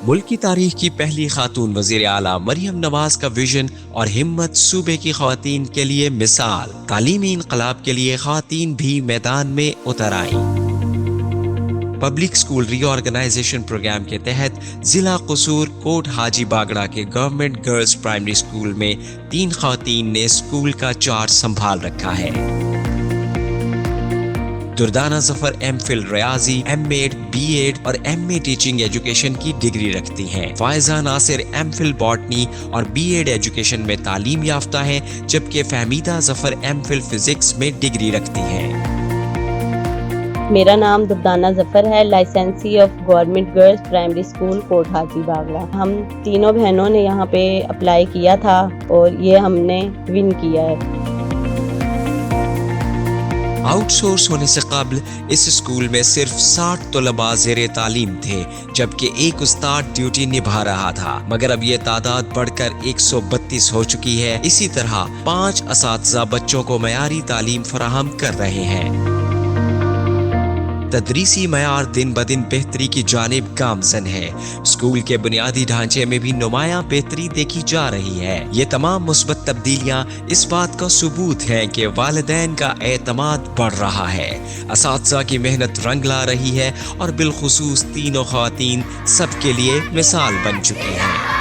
ملک کی تاریخ کی پہلی خاتون وزیر اعلیٰ مریم نواز کا ویژن اور ہمت صوبے کی خواتین کے لیے مثال۔ تعلیمی انقلاب کے لیے خواتین بھی میدان میں اتر آئیں۔ پبلک سکول ری آرگنائزیشن پروگرام کے تحت ضلع قصور کوٹ حاجی باگڑا کے گورنمنٹ گرلز پرائمری سکول میں 3 خواتین نے سکول کا چارج سنبھال رکھا ہے۔ دردانہ ظفر ایم فل ریاضی، ایم ایڈ، بی ایڈ اور ایم اے ٹیچنگ ایجوکیشن کی ڈگری رکھتی ہیں۔ Faiza Nasir M Phil botany اور بی ایڈ ایجوکیشن میں تعلیم یافتہ ہیں، جبکہ Fahmida Zafar M Phil physics میں ڈگری رکھتی ہیں۔ میرا نام دردانہ ظفر ہے، licensee of government girls primary school Kot Haji Bagra. ہم تینوں بہنوں نے یہاں پہ اپلائی کیا تھا اور یہ ہم نے ون کیا ہے۔ آؤٹ سورس ہونے سے قبل اس اسکول میں صرف 60 طلباء زیر تعلیم تھے، جبکہ ایک استاد ڈیوٹی نبھا رہا تھا، مگر اب یہ تعداد بڑھ کر 132 ہو چکی ہے۔ اسی طرح 5 اساتذہ بچوں کو معیاری تعلیم فراہم کر رہے ہیں۔ تدریسی معیار دن بدن بہتری کی جانب گامزن ہے۔ اسکول کے بنیادی ڈھانچے میں بھی نمایاں بہتری دیکھی جا رہی ہے۔ یہ تمام مثبت تبدیلیاں اس بات کا ثبوت ہیں کہ والدین کا اعتماد بڑھ رہا ہے، اساتذہ کی محنت رنگ لا رہی ہے اور بالخصوص تینوں خواتین سب کے لیے مثال بن چکی ہیں۔